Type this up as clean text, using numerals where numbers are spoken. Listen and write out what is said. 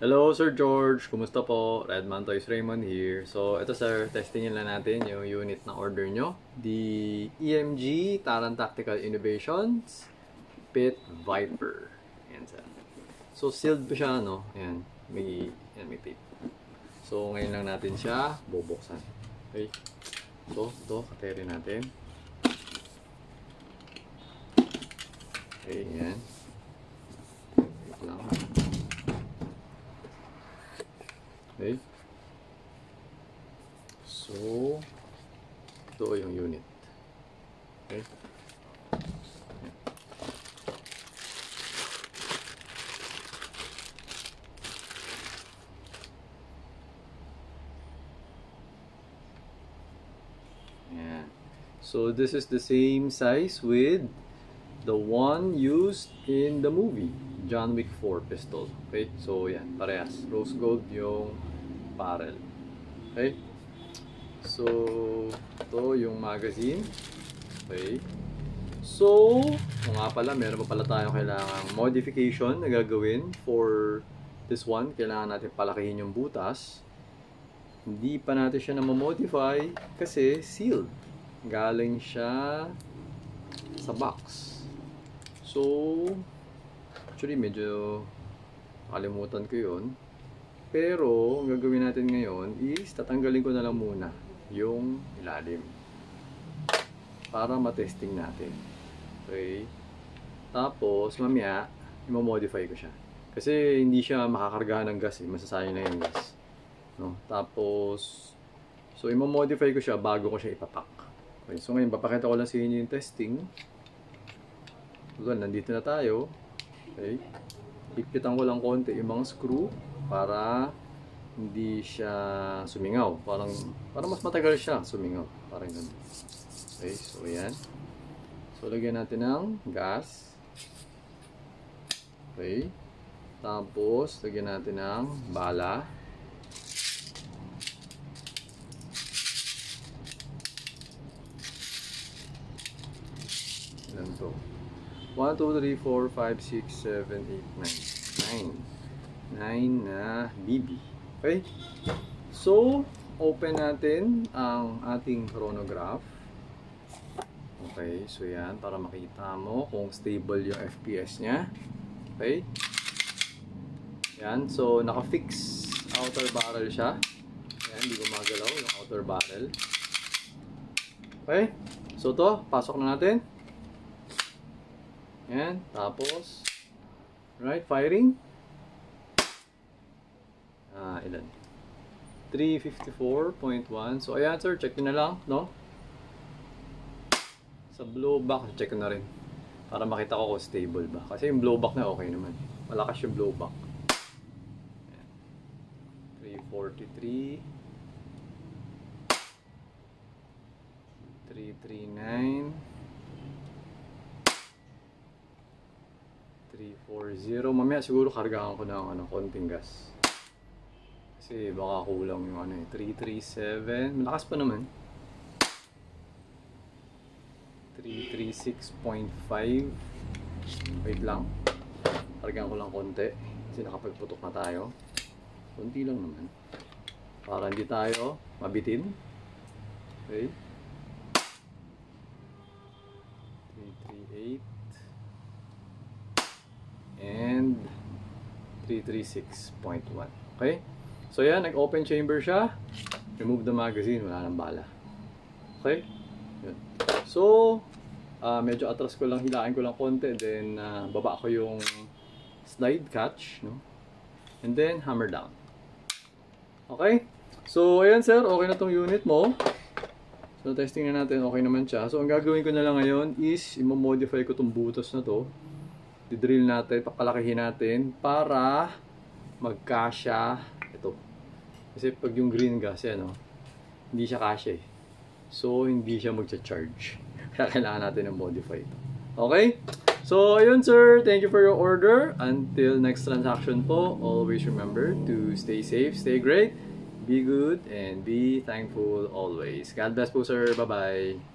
Hello, Sir George. Kumusta po? Redman Toys Raymond here. So, ito sir, testingin lang natin yung unit na order nyo. The EMG Talon Tactical Innovations Pit Viper. Ayan sir. So, sealed pa siya, no? Ayan, may tape. So, ngayon lang natin siya bubuksan. Okay. So, ito, kateri natin. Okay, ayan. Wait lang. Okay. So, ito yung unit. Okay. Ayan. So, this is the same size with the one used in the movie, John Wick 4 pistol. Okay, so yan, parehas. Rose gold yung barrel. Okay, so ito yung magazine. Okay, so nga pala, meron pa pala tayong kailangang modification na gagawin for this one. Kailangan natin palakihin yung butas. Hindi pa natin siya na-modify kasi sealed. Galing siya sa box. So, actually medyo nakalimutan ko yun. Pero, ang gagawin natin ngayon is tatanggalin ko na lang muna yung ilalim para matesting natin. Okay. Tapos, mamaya, i-modify ko siya. Kasi hindi siya makakargahan ng gas eh. Masasayang na yung gas. No? Tapos, so i-modify ko siya bago ko siya ipapak. Okay. So, ngayon, papakita ko lang sa inyo yung testing. Well, nandito na tayo. Okay. Ipitan ko lang konti yung mga screw para hindi siya sumingaw. Para mas matagal siya sumingaw. Parang ganun. Okay, so ayan. So lagyan natin ng gas. Okay. Tapos lagyan natin ng bala. Ilan to? 1, 2, 3, 4, 5, 6, 7, 8, 9. 9 na BB. Okay? So, open natin ang ating chronograph. Okay, so yan, para makita mo kung stable yung FPS niya. Okay? Yan, so naka-fix outer barrel siya. Yan, hindi gumagalaw yung outer barrel. Okay? So to, pasok na natin. Yan, tapos right, firing. Ilan? 354.1. So ayan sir, check nyo na lang, no? Sa blowback, check ko na rin para makita ko kung stable ba. Kasi yung blowback na okay naman. Malakas yung blowback. Ayan. 343, 339, 340. Mamaya siguro kargahan ko ng konting gas. Kasi baka kulang yung 337. Malakas pa naman. 336.5. Wait lang. Kargahan ko lang konti. Kasi nakapagputok na tayo. Konti lang naman. Para hindi tayo mabitin. Okay. 338. And 336.1. Okay? So yan, nag-open chamber siya. Remove the magazine, wala nang bala. Okay? Yun. So, medyo atras ko lang, hilain ko lang konti. Then, baba ko yung slide catch. No? And then, hammer down. Okay? So, ayan sir, okay na tong unit mo. So, testing na natin, okay naman siya. So, ang gagawin ko na lang ngayon is, i-modify ko tong butas na to. Didrill natin, papalakihin natin para magkasya ito. Kasi pag yung green gas yan, hindi siya kasya eh. So hindi siya magcha-charge. Kaya kailangan natin ng modify ito. Okay? So ayun sir, thank you for your order. Until next transaction po, always remember to stay safe, stay great, be good, and be thankful always. God bless po sir. Bye-bye.